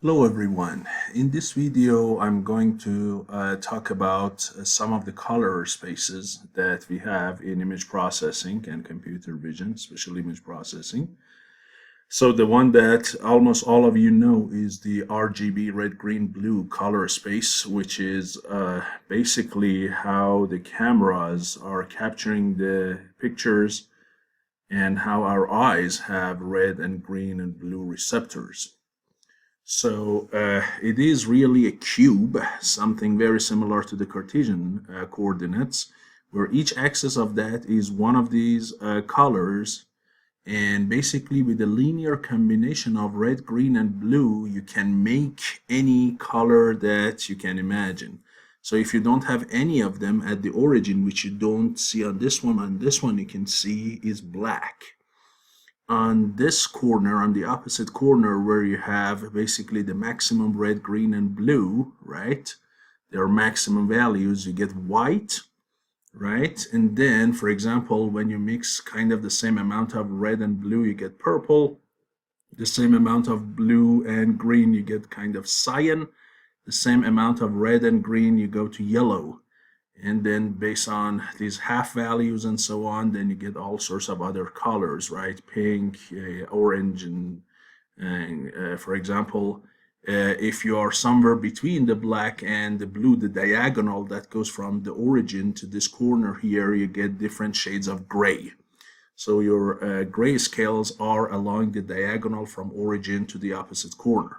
Hello everyone. In this video I'm going to talk about some of the color spaces that we have in image processing and computer vision, especially image processing. So the one that almost all of you know is the RGB red, green, blue color space, which is basically how the cameras are capturing the pictures and how our eyes have red and green and blue receptors. So it is really a cube, something very similar to the Cartesian coordinates, where each axis of that is one of these colors. And basically, with a linear combination of red, green, and blue, you can make any color that you can imagine. So if you don't have any of them at the origin, which you don't see on this one you can see is black. On this corner, on the opposite corner, where you have basically the maximum red, green, and blue, right? Their maximum values, you get white, right? And then, for example, when you mix kind of the same amount of red and blue, you get purple. The same amount of blue and green, you get kind of cyan. The same amount of red and green, you go to yellow. And then based on these half values and so on, then you get all sorts of other colors, right? Pink, orange, and for example, if you are somewhere between the black and the blue, the diagonal that goes from the origin to this corner here, you get different shades of gray. So your grayscales are along the diagonal from origin to the opposite corner.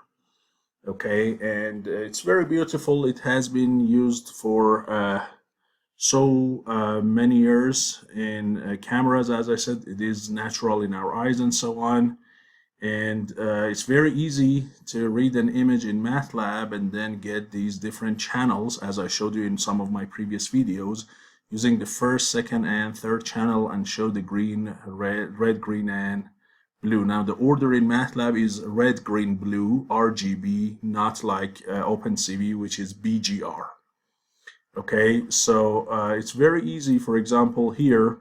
Okay, and it's very beautiful. It has been used for so many years in cameras. As I said, it is natural in our eyes and so on. And it's very easy to read an image in MATLAB and then get these different channels, as I showed you in some of my previous videos, using the first, second, and third channel and show the green, red, green, and blue. Now the order in MATLAB is red, green, blue, RGB, not like OpenCV, which is BGR. Okay, so it's very easy. For example, here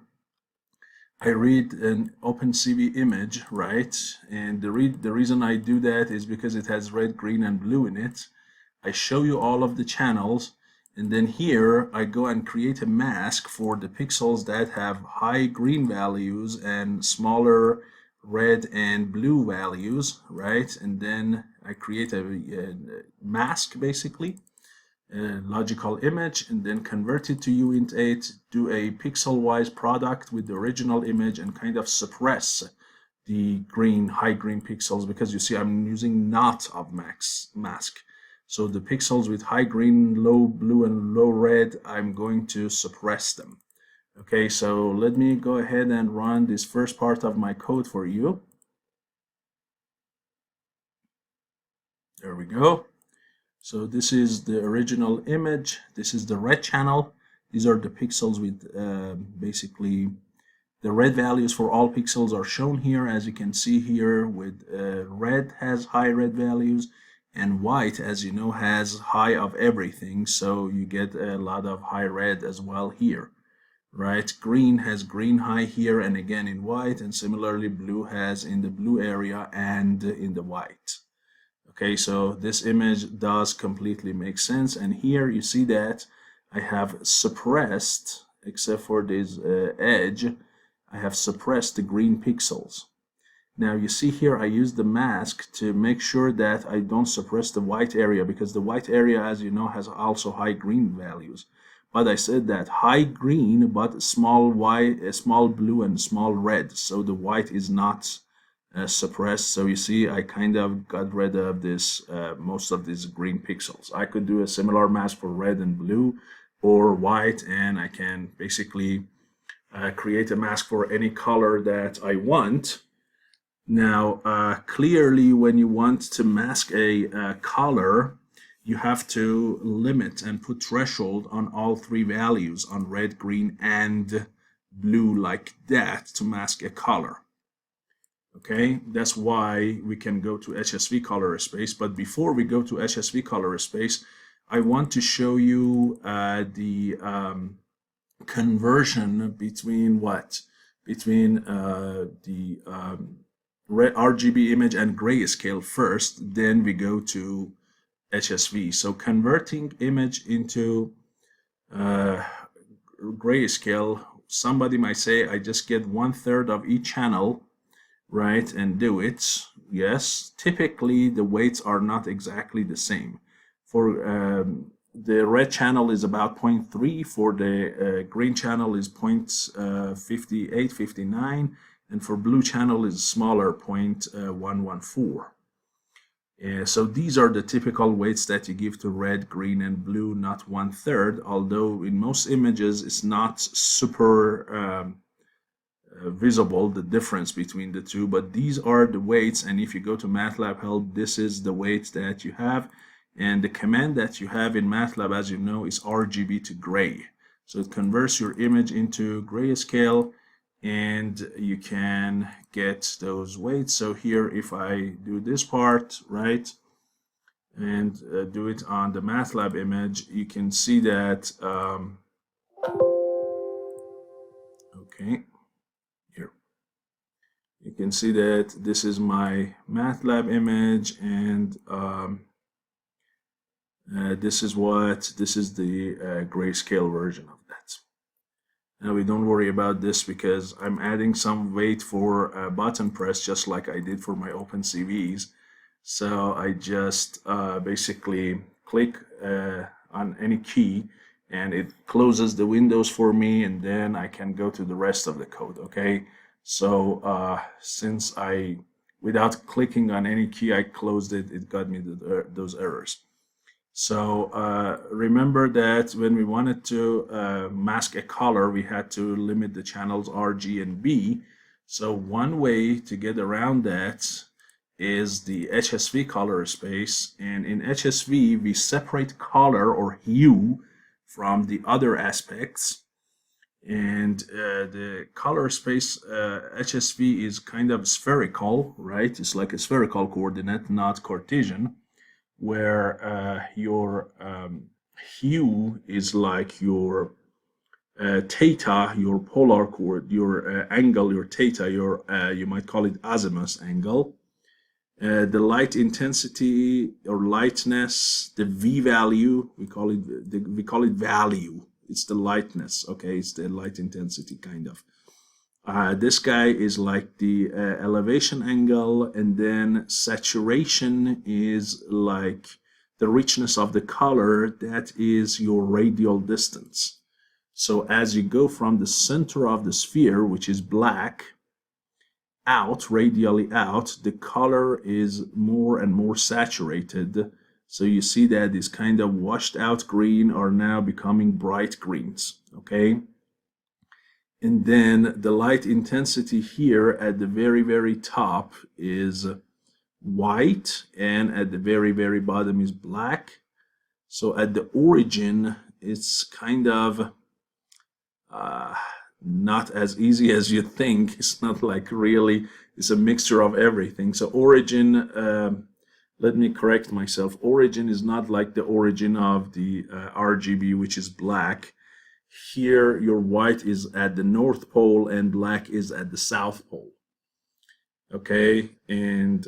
I read an OpenCV image, right? And the reason I do that is because it has red, green, and blue in it. I show you all of the channels, and then here I go and create a mask for the pixels that have high green values and smaller red and blue values, right? And then I create a mask basically, logical image, and then convert it to uint8, do a pixel-wise product with the original image, and kind of suppress the green, high green pixels, because you see I'm using not of mask. So the pixels with high green, low blue, and low red, I'm going to suppress them. Okay, so let me go ahead and run this first part of my code for you. There we go. So this is the original image. This is the red channel. These are the pixels with basically the red values for all pixels are shown here, as you can see here, with red has high red values, and white, as you know, has high of everything. So you get a lot of high red as well here, right? Green has green high here and again in white, and similarly blue has in the blue area and in the white. Okay, so this image does completely make sense, and here you see that I have suppressed, except for this edge, I have suppressed the green pixels. Now you see here I use the mask to make sure that I don't suppress the white area, because the white area, as you know, has also high green values. But I said that high green, but small white, small blue, and small red, so the white is not suppressed. So you see I kind of got rid of this most of these green pixels. I could do a similar mask for red and blue or white, and I can basically create a mask for any color that I want. Now clearly when you want to mask a color, you have to limit and put threshold on all three values, on red, green, and blue, like that, to mask a color. Okay, that's why we can go to HSV color space. But before we go to HSV color space, I want to show you the conversion between what? Between the RGB image and grayscale first, then we go to HSV. So converting image into grayscale, somebody might say, I just get 1/3 of each channel, right, and do it. Yes, typically the weights are not exactly the same. For the red channel is about 0.3, for the green channel is 0.58, 59, and for blue channel is smaller, 0.114. So these are the typical weights that you give to red, green, and blue, not 1/3, although in most images it's not super visible, the difference between the two, but these are the weights, and if you go to MATLAB help, this is the weights that you have, and the command that you have in MATLAB, as you know, is RGB to gray. So it converts your image into grayscale, and you can get those weights. So here, if I do this part, right, and do it on the MATLAB image, you can see that, okay, here. You can see that this is my MATLAB image, and this is the grayscale version of that. Now we don't worry about this because I'm adding some weight for button press, just like I did for my OpenCVs. So I just basically click on any key and it closes the windows for me, and then I can go to the rest of the code, okay? So since without clicking on any key, I closed it, it got me those errors. So remember that when we wanted to mask a color, we had to limit the channels R, G, and B. So one way to get around that is the HSV color space, and in HSV we separate color or hue from the other aspects, and the color space HSV is kind of spherical, right? It's like a spherical coordinate, not Cartesian, where your hue is like your theta, your polar coord, your angle, your theta, your you might call it azimuth angle. The light intensity or lightness, the V value, we call it value. It's the lightness, okay? It's the light intensity kind of. This guy is like the elevation angle, and then saturation is like the richness of the color. That is your radial distance. So as you go from the center of the sphere, which is black, out, radially out, the color is more and more saturated. So you see that these kind of washed out green are now becoming bright greens, okay? And then the light intensity here at the very, very top is white, and at the very, very bottom is black. So at the origin, it's kind of not as easy as you think. It's not like really, it's a mixture of everything. So origin, let me correct myself. Origin is not like the origin of the RGB, which is black. Here, your white is at the North Pole and black is at the South Pole. Okay, and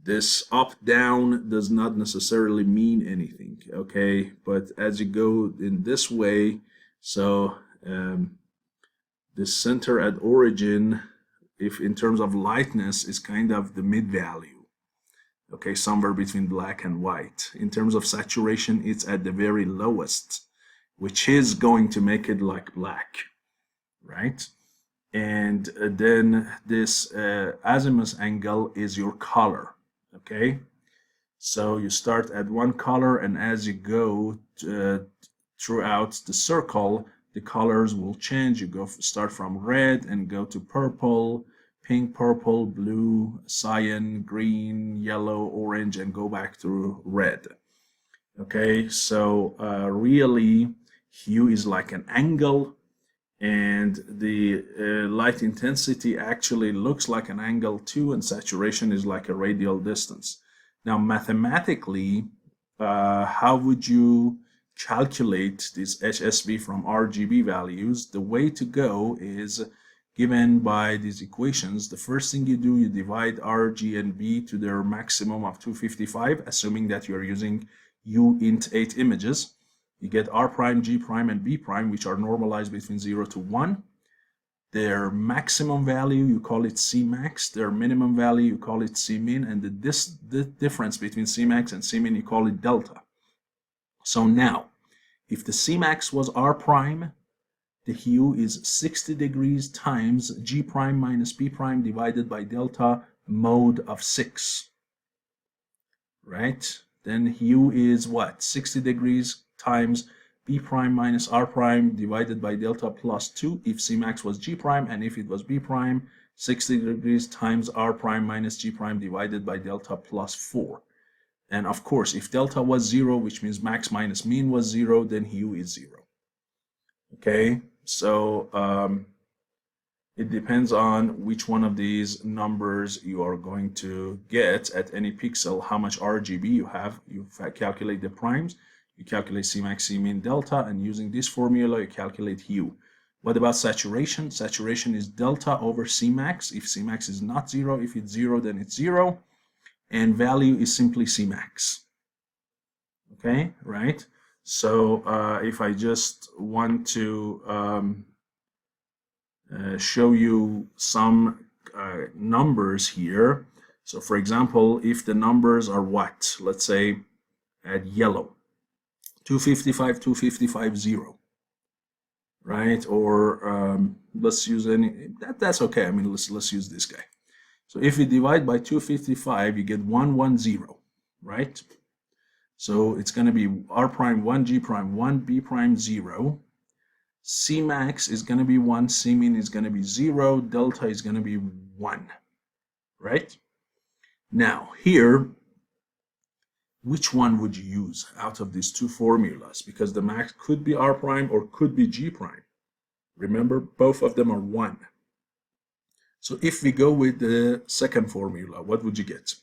this up-down does not necessarily mean anything, okay? But as you go in this way, so the center at origin, if in terms of lightness, is kind of the mid-value, okay, somewhere between black and white. In terms of saturation, it's at the very lowest, which is going to make it like black, right? And then this azimuth angle is your color, okay? So you start at one color, and as you go throughout the circle, the colors will change. You start from red and go to purple, pink, purple, blue, cyan, green, yellow, orange, and go back to red. Okay, so really, hue is like an angle, and the light intensity actually looks like an angle too, and saturation is like a radial distance. Now, mathematically, how would you calculate this HSV from RGB values? The way to go is given by these equations, the first thing you do, you divide R, G, and B to their maximum of 255, assuming that you're using U int 8 images. You get R prime, G prime, and B prime, which are normalized between 0 to 1. Their maximum value, you call it Cmax. Their minimum value, you call it Cmin. And the difference between Cmax and Cmin, you call it delta. So now, if the Cmax was R prime, the hue is 60 degrees times G prime minus B prime divided by delta mode of 6. Right? Then hue is what? 60 degrees times B prime minus R prime divided by delta plus 2 if Cmax was G prime, and if it was B prime, 60 degrees times R prime minus G prime divided by delta plus 4. And of course, if delta was 0, which means max minus mean was 0, then hue is 0. Okay, so it depends on which one of these numbers you are going to get at any pixel, how much RGB you have. You calculate the primes, you calculate Cmax, Cmin, delta, and using this formula, you calculate hue. What about saturation? Saturation is delta over Cmax. If Cmax is not 0, if it's 0, then it's 0. And value is simply Cmax. Okay, right? So if I just want to show you some numbers here. So for example, if the numbers are what? Let's say at yellow, 255, 255, 0. Right? Or let's use any, that's okay. I mean, let's use this guy. So if we divide by 255, you get 110, right? So it's going to be R prime 1, G prime 1, B prime 0. Cmax is going to be 1, Cmin is going to be 0, delta is going to be 1, right? Now here, which one would you use out of these two formulas? Because the max could be R prime or could be G prime. Remember, both of them are 1. So if we go with the second formula, what would you get?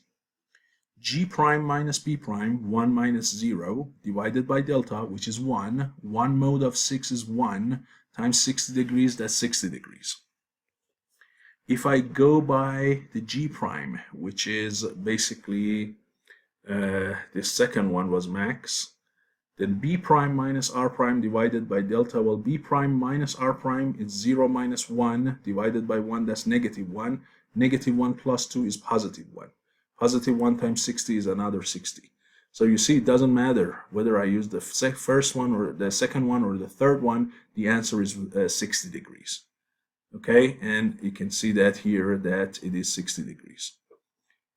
G prime minus B prime, 1 minus 0, divided by delta, which is 1. 1 mode of 6 is 1, times 60 degrees, that's 60 degrees. If I go by the G prime, which is basically, the second one was max, then B prime minus R prime divided by delta, well, B prime minus R prime is 0 minus 1 divided by 1, that's negative 1. Negative 1 plus 2 is positive 1. Positive 1 times 60 is another 60. So you see, it doesn't matter whether I use the first one or the second one or the third one, the answer is 60 degrees. Okay, and you can see that here that it is 60 degrees.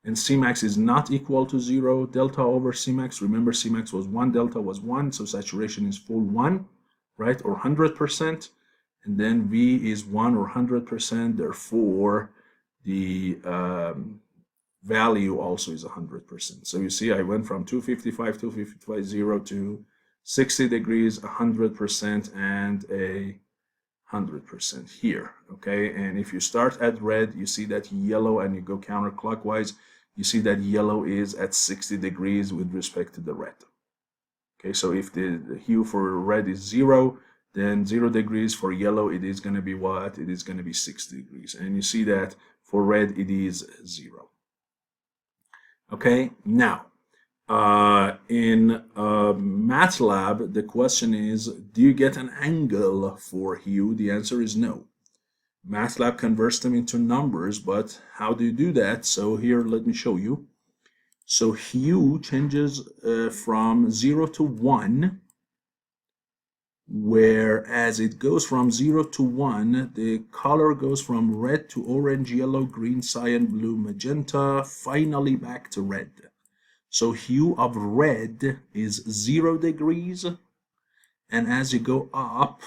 And Cmax is not equal to 0. Delta over Cmax, remember Cmax was 1, delta was 1, so saturation is full 1, right, or 100%. And then V is 1 or 100%, therefore the value also is 100%. So you see, I went from 255, 255, 0 to 60 degrees, 100%, and a 100% here. Okay, and if you start at red, you see that yellow, and you go counterclockwise, you see that yellow is at 60 degrees with respect to the red. Okay, so if the hue for red is 0, then 0 degrees. For yellow, it is going to be what? It is going to be 60 degrees. And you see that for red, it is 0. Okay, now, in MATLAB, the question is, do you get an angle for hue? The answer is no. MATLAB converts them into numbers, but how do you do that? So here, let me show you. So hue changes from 0 to 1, whereas it goes from 0 to 1, the color goes from red to orange, yellow, green, cyan, blue, magenta, finally back to red. So hue of red is 0 degrees, and as you go up,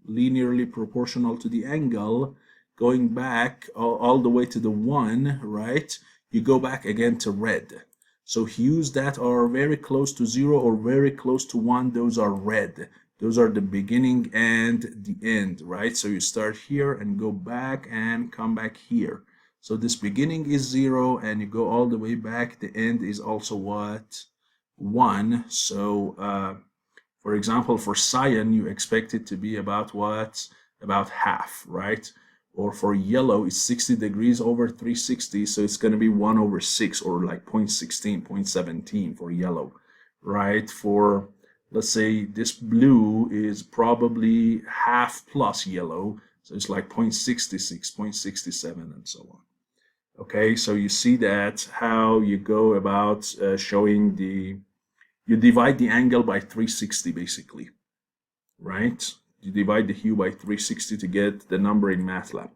linearly proportional to the angle, going back all the way to the 1, right, you go back again to red. So hues that are very close to 0 or very close to 1, those are red. Those are the beginning and the end, right? So you start here and go back and come back here. So this beginning is 0 and you go all the way back. The end is also what? 1. So for example, for cyan, you expect it to be about what? About half, right? or for yellow it's 60 degrees over 360, so it's going to be 1 over 6, or like 0.16, 0.17 for yellow, right? For, let's say, this blue is probably half plus yellow, so it's like 0.66, 0.67, and so on. Okay, so you see that how you go about showing you divide the angle by 360 basically, right? You divide the hue by 360 to get the number in MATLAB.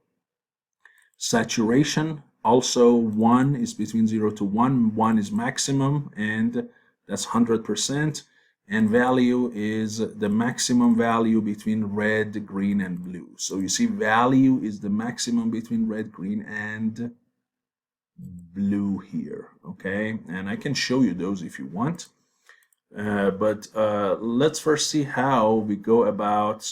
Saturation, also 1 is between 0 to 1. 1 is maximum, and that's 100%. And value is the maximum value between red, green, and blue. So you see value is the maximum between red, green, and blue here, okay? And I can show you those if you want. But let's first see how we go about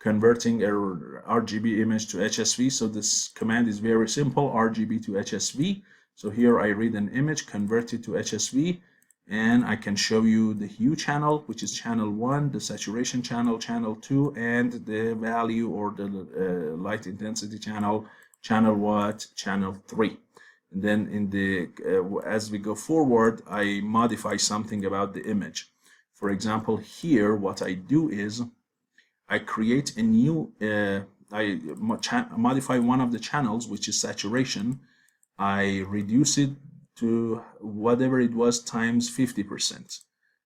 converting a RGB image to HSV. So this command is very simple, RGB to HSV. So here I read an image, convert it to HSV, and I can show you the hue channel, which is channel 1, the saturation channel, channel 2, and the value or the light intensity channel, channel what? Channel 3. And then in the as we go forward, I modify something about the image. For example, here what I do is I create a new, I modify one of the channels, which is saturation. I reduce it to whatever it was times 50%.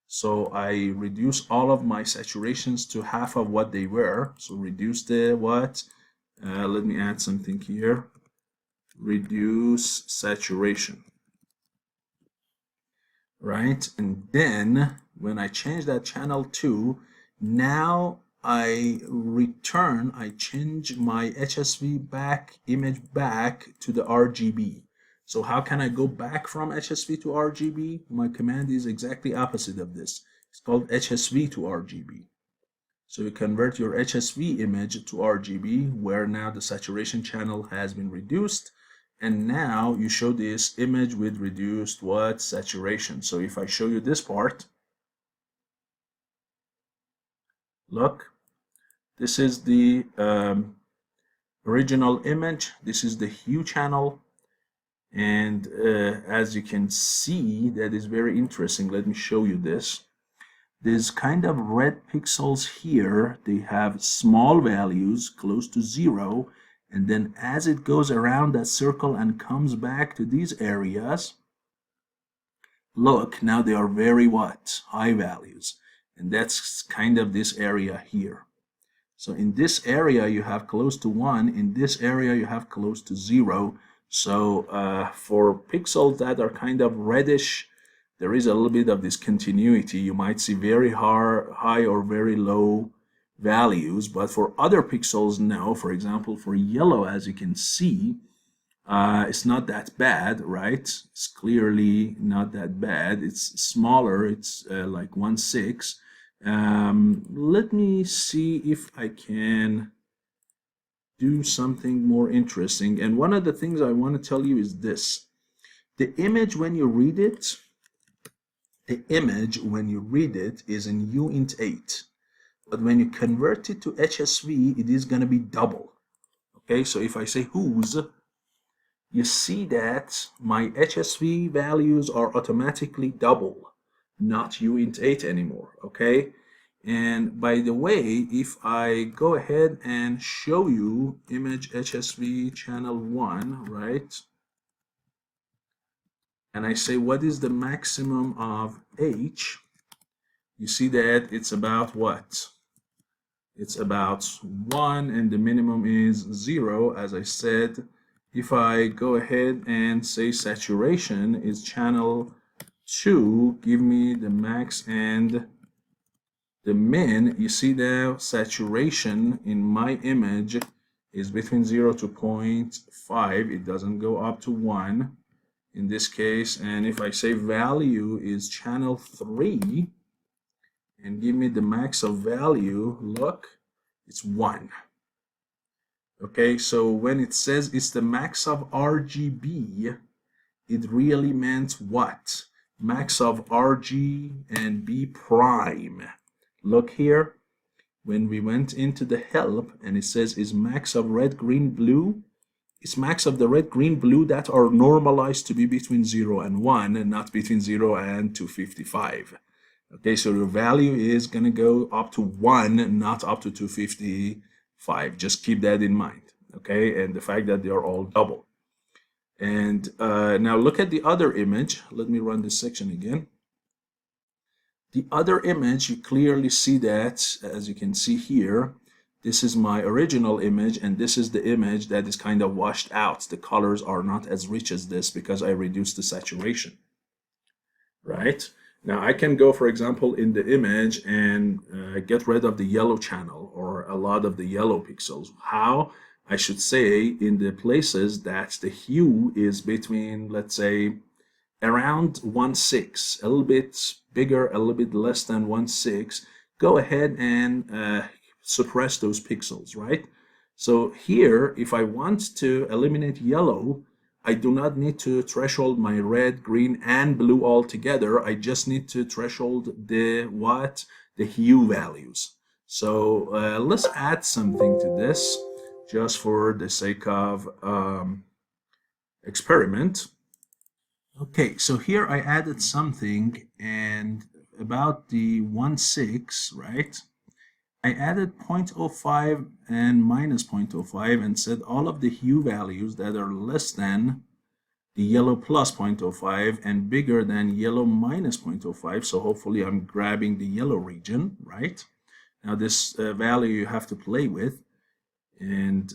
So I reduce all of my saturations to half of what they were. So reduce the what? Let me add something here. Reduce saturation, right? And then when I change that channel 2, now I change my HSV image back to the RGB. So how can I go back from HSV to RGB? My command is exactly opposite of this. It's called HSV to RGB. So you convert your HSV image to RGB, where now the saturation channel has been reduced. And now you show this image with reduced what? Saturation. So if I show you this part, look, this is the original image. This is the hue channel. And as you can see, that is very interesting. Let me show you this. These kind of red pixels here, they have small values close to 0. And then as it goes around that circle and comes back to these areas, look, now they are very what? High values. And that's kind of this area here. So in this area, you have close to 1. In this area, you have close to 0. So for pixels that are kind of reddish, there is a little bit of discontinuity. You might see very high or very low values, but for other pixels, no. For example, for yellow, as you can see, it's not that bad, right? It's clearly not that bad. It's smaller. It's like 1/6. Let me see if I can do something more interesting. And one of the things I want to tell you is this. The image, when you read it, is in uint8. But when you convert it to HSV, it is going to be double. Okay, so if I say whose, you see that my HSV values are automatically double, not uint8 anymore. Okay, and by the way, if I go ahead and show you image HSV channel 1, right, and I say what is the maximum of H, you see that it's about what? It's about 1, and the minimum is 0. As I said, if I go ahead and say saturation is channel 2, give me the max and the min, you see the saturation in my image is between 0 to 0.5. It doesn't go up to 1 in this case. And if I say value is channel 3, and give me the max of value, look, it's 1. Okay, so when it says it's the max of RGB, it really meant what? Max of RG and B prime. Look here, when we went into the help and it says is max of red, green, blue, it's max of the red, green, blue that are normalized to be between 0 and 1 and not between 0 and 255. Okay, so the value is going to go up to 1, not up to 255. Just keep that in mind. Okay, and the fact that they are all double. And now look at the other image. Let me run this section again. The other image, you clearly see that, as you can see here, this is my original image, and this is the image that is kind of washed out. The colors are not as rich as this because I reduced the saturation, right? Now I can go, for example, in the image and get rid of the yellow channel or a lot of the yellow pixels. How? I should say in the places that the hue is between, let's say, around 1/6, a little bit bigger, a little bit less than 1/6, go ahead and suppress those pixels, right? So here, if I want to eliminate yellow, I do not need to threshold my red, green, and blue all together. I just need to threshold the what? The hue values. So let's add something to this just for the sake of experiment. Okay, so here I added something, and about the 1/6, right? I added 0.05 and minus 0.05 and said all of the hue values that are less than the yellow plus 0.05 and bigger than yellow minus 0.05. So hopefully I'm grabbing the yellow region, right? Now this value you have to play with and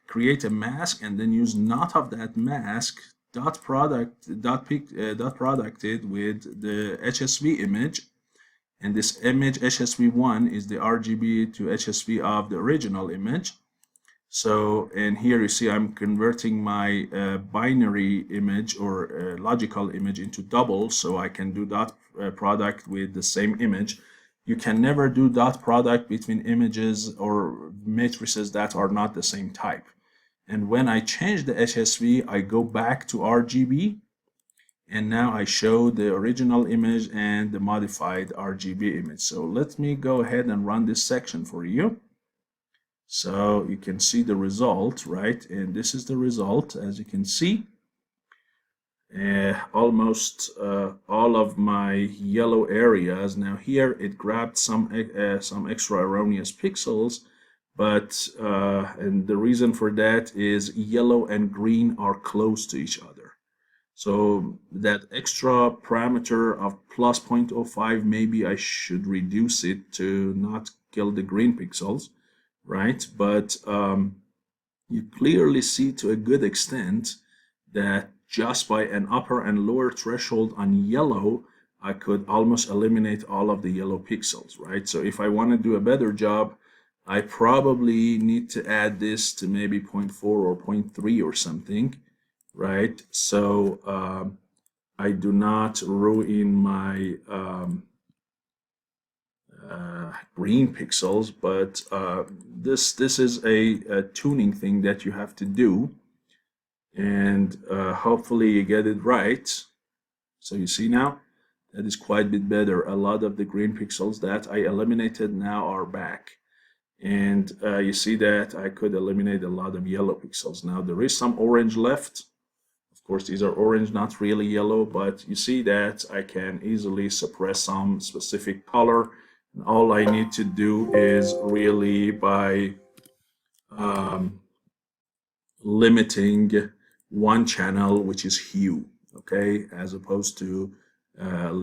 create a mask, and then use not of that mask producted with the HSV image, and this image HSV1 is the RGB to HSV of the original image. So, and here you see I'm converting my binary image or logical image into double, so I can do dot product with the same image. You can never do dot product between images or matrices that are not the same type. And when I change the HSV, I go back to RGB, and now I show the original image and the modified RGB image. So let me go ahead and run this section for you. So you can see the result, right? And this is the result, as you can see. Almost all of my yellow areas. Now here it grabbed some extra erroneous pixels, but and the reason for that is yellow and green are close to each other. So that extra parameter of plus 0.05, maybe I should reduce it to not kill the green pixels, right? But you clearly see to a good extent that just by an upper and lower threshold on yellow, I could almost eliminate all of the yellow pixels, right? So if I want to do a better job, I probably need to add this to maybe 0.4 or 0.3 or something, right? So I do not ruin my green pixels, but this is a tuning thing that you have to do, and hopefully you get it right. So you see now that is quite a bit better. A lot of the green pixels that I eliminated now are back, and you see that I could eliminate a lot of yellow pixels. Now there is some orange left. Of course, these are orange, not really yellow, but you see that I can easily suppress some specific color. And all I need to do is really by limiting one channel, which is hue, okay, as opposed to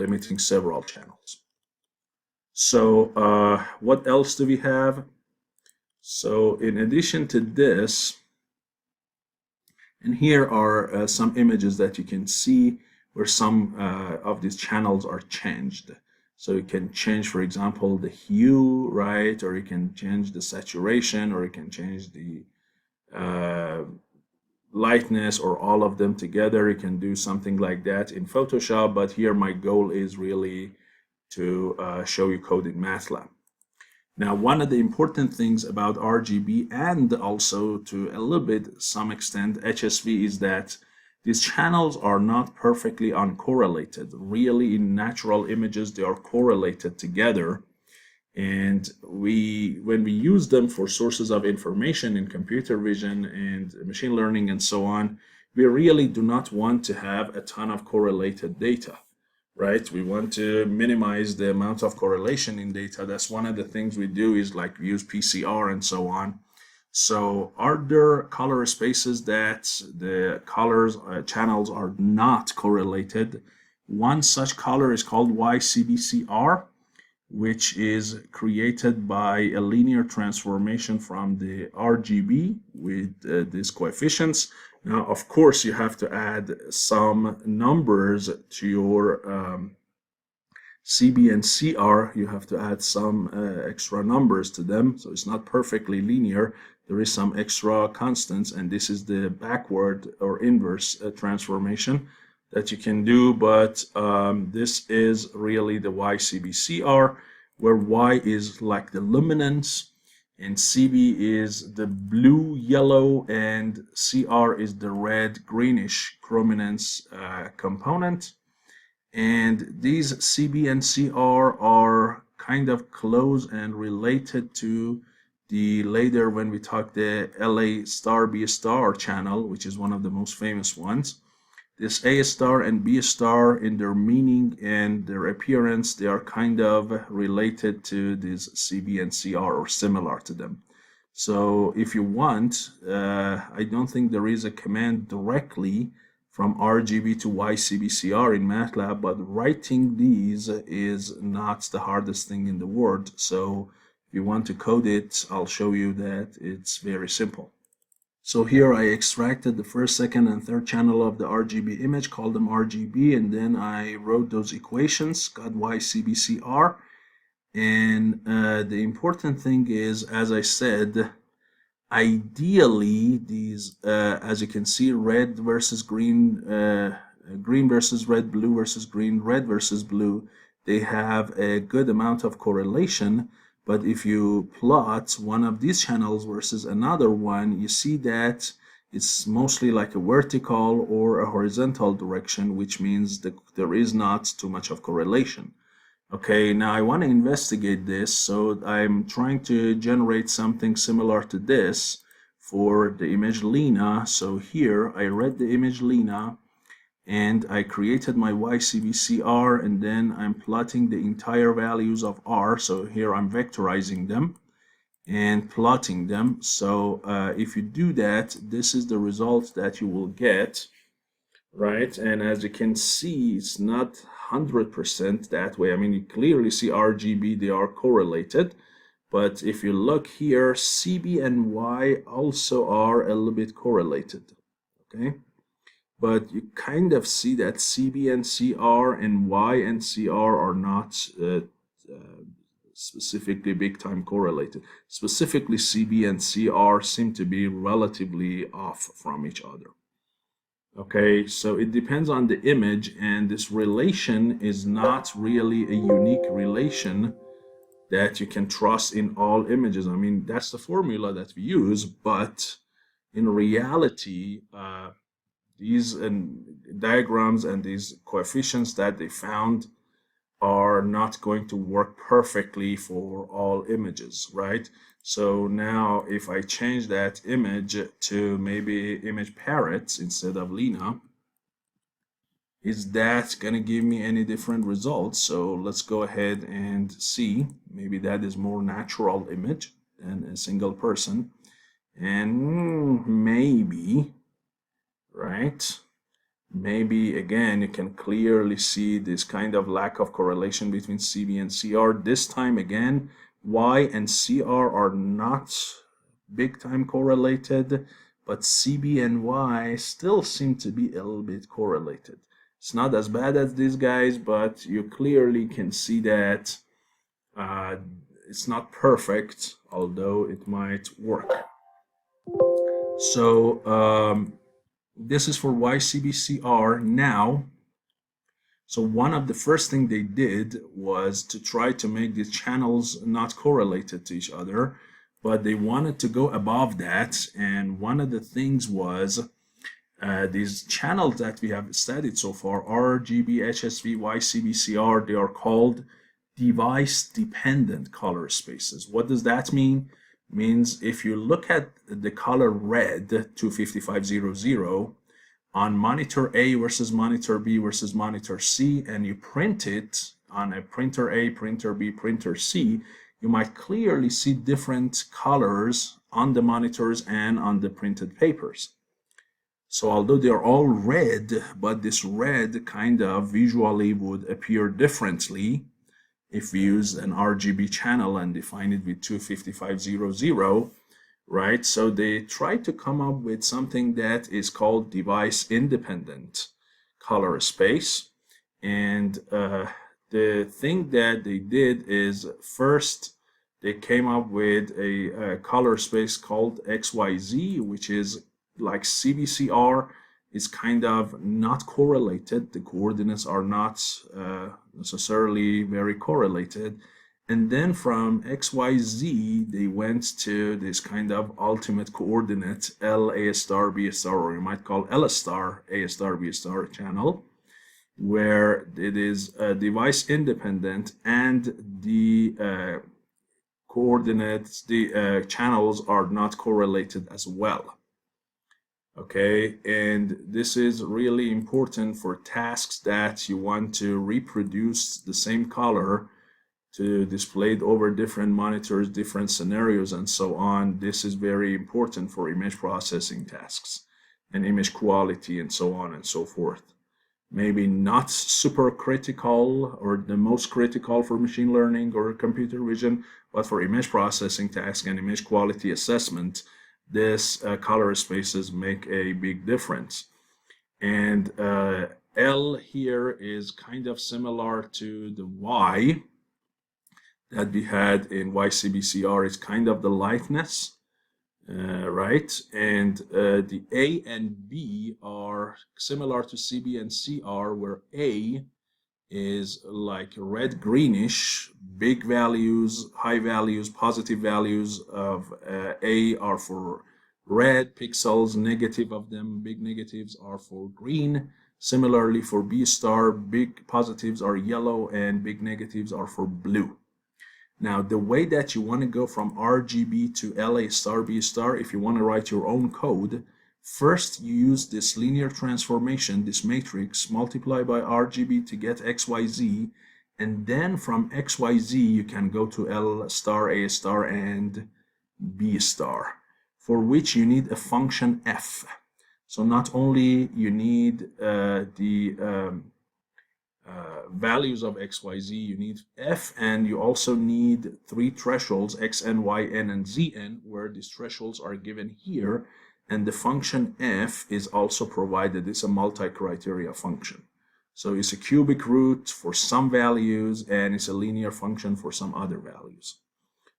limiting several channels. So what else do we have? So in addition to this, and here are some images that you can see where some of these channels are changed. So you can change, for example, the hue, right? Or you can change the saturation, or you can change the lightness, or all of them together. You can do something like that in Photoshop, but here my goal is really to show you code in MATLAB. Now, one of the important things about RGB, and also to a little bit some extent HSV, is that these channels are not perfectly uncorrelated. Really, in natural images, they are correlated together. And when we use them for sources of information in computer vision and machine learning and so on, we really do not want to have a ton of correlated data, right? We want to minimize the amount of correlation in data. That's one of the things we do, is like use PCR and so on. So are there color spaces that the colors channels are not correlated? One such color is called YCbCr, which is created by a linear transformation from the RGB with these coefficients. Now, of course, you have to add some numbers to your CB and CR. You have to add some extra numbers to them, so it's not perfectly linear. There is some extra constants, and this is the backward or inverse transformation that you can do, but this is really the YCbCr, where Y is like the luminance, and CB is the blue yellow, and CR is the red greenish chrominance component. And these CB and CR are kind of close and related to the later when we talk the LA star B star channel, which is one of the most famous ones. This A star and B star, in their meaning and their appearance, they are kind of related to this CB and CR, or similar to them. So if you want, I don't think there is a command directly from RGB to YCbCr in MATLAB, but writing these is not the hardest thing in the world. So if you want to code it, I'll show you that it's very simple. So here I extracted the first, second, and third channel of the RGB image, called them RGB, and then I wrote those equations, got YCbCr. And the important thing is, as I said, ideally these, as you can see, red versus green, green versus red, blue versus green, red versus blue, they have a good amount of correlation. But if you plot one of these channels versus another one, you see that it's mostly like a vertical or a horizontal direction, which means that there is not too much of correlation. Okay, now I want to investigate this, so I'm trying to generate something similar to this for the image Lena. So here I read the image Lena, and I created my YCbCr, and then I'm plotting the entire values of R. So here I'm vectorizing them and plotting them. So if you do that, this is the result that you will get, right? And as you can see, it's not 100% that way. I mean, you clearly see RGB, they are correlated. But if you look here, CB and Y also are a little bit correlated, okay? But you kind of see that CB and CR and Y and CR are not specifically big time correlated. Specifically, CB and CR seem to be relatively off from each other. Okay, so it depends on the image, and this relation is not really a unique relation that you can trust in all images. I mean, that's the formula that we use, but in reality, these diagrams and these coefficients that they found are not going to work perfectly for all images, right? So now if I change that image to maybe image parrots instead of Lena, is that going to give me any different results? So let's go ahead and see. Maybe that is more natural image than a single person. And maybe, right? Maybe again you can clearly see this kind of lack of correlation between CB and CR. This time again, Y and CR are not big time correlated, but CB and Y still seem to be a little bit correlated. It's not as bad as these guys, but you clearly can see that it's not perfect, although it might work. So this is for YCbCr now. So one of the first thing they did was to try to make the channels not correlated to each other, but they wanted to go above that. And one of the things was these channels that we have studied so far, RGB, HSV, YCbCr, they are called device-dependent color spaces. What does that mean? Means if you look at the color red 25500 on monitor A versus monitor B versus monitor C, and you print it on a printer A, printer B, printer C, you might clearly see different colors on the monitors and on the printed papers. So although they're all red, but this red kind of visually would appear differently if we use an RGB channel and define it with 25500, right? So they try to come up with something that is called device independent color space. And the thing that they did is first they came up with a color space called XYZ, which is like CbCr. Is kind of not correlated. The coordinates are not necessarily very correlated. And then from XYZ, they went to this kind of ultimate coordinate L A star B star, or you might call L star A star B star channel, where it is device independent and the coordinates, the channels are not correlated as well. Okay, and this is really important for tasks that you want to reproduce the same color to display it over different monitors, different scenarios, and so on. This is very important for image processing tasks and image quality and so on and so forth. Maybe not super critical or the most critical for machine learning or computer vision, but for image processing tasks and image quality assessment, this color spaces make a big difference. And L here is kind of similar to the Y that we had in YCbCr. It's kind of the lightness, right? And the A and B are similar to CB and CR, where A is like red greenish, big values, high values, positive values of A are for red pixels, negative of them, big negatives are for green. Similarly for B star, big positives are yellow and big negatives are for blue. Now the way that you want to go from RGB to LA star B star, if you want to write your own code, first you use this linear transformation, this matrix, multiply by RGB to get XYZ, and then from XYZ you can go to L star, A star, and B star, for which you need a function f. So not only you need the values of XYZ, you need f, and you also need three thresholds, x, n, y, n, and z, n, where these thresholds are given here. And the function f is also provided. It's a multi-criteria function. So it's a cubic root for some values, and it's a linear function for some other values.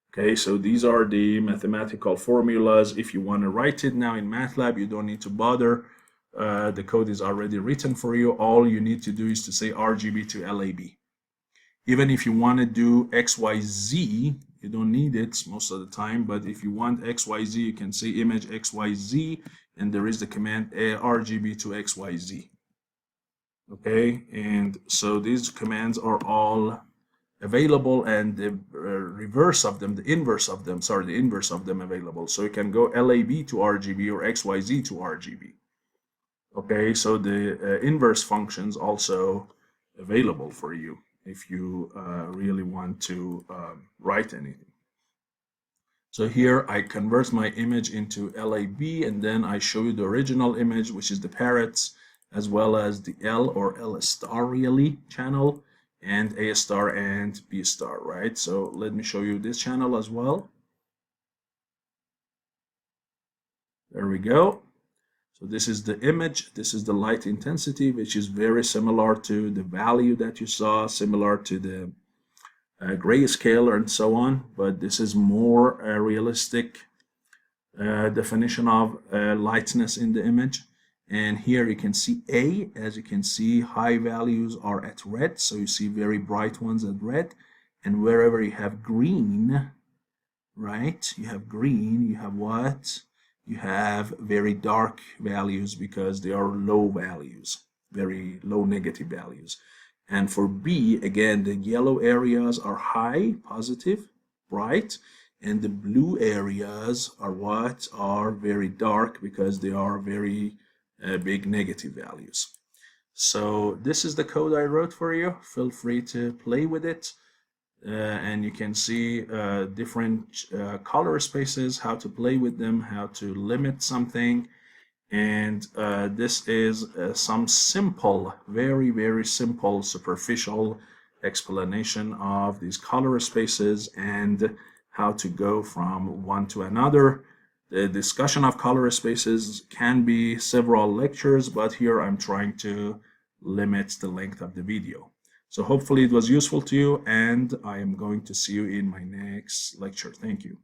Okay, so these are the mathematical formulas. If you want to write it now in MATLAB, you don't need to bother. The code is already written for you. All you need to do is to say RGB to LAB. Even if you want to do XYZ, you don't need it most of the time, but if you want XYZ, you can say image XYZ, and there is the command RGB to XYZ. Okay, and so these commands are all available, and the reverse of them, the inverse of them available. So you can go LAB to RGB or XYZ to RGB. Okay, so the inverse functions also available for you if you really want to write anything. So here I convert my image into LAB, and then I show you the original image, which is the parrots, as well as the L or L star really channel, and A star and B star, right? So let me show you this channel as well. There we go. So this is the image, this is the light intensity, which is very similar to the value that you saw, similar to the grayscale and so on, but this is more a realistic definition of lightness in the image. And here you can see A, as you can see, high values are at red, so you see very bright ones at red, and wherever you have green, right, you have green, you have what? You have very dark values because they are low values, very low negative values. And for B, again, the yellow areas are high, positive, bright, and the blue areas are what are very dark because they are very big negative values. So this is the code I wrote for you. Feel free to play with it. And you can see different color spaces, how to play with them, how to limit something. And this is some simple, very, very simple, superficial explanation of these color spaces and how to go from one to another. The discussion of color spaces can be several lectures, but here I'm trying to limit the length of the video. So hopefully it was useful to you, and I am going to see you in my next lecture. Thank you.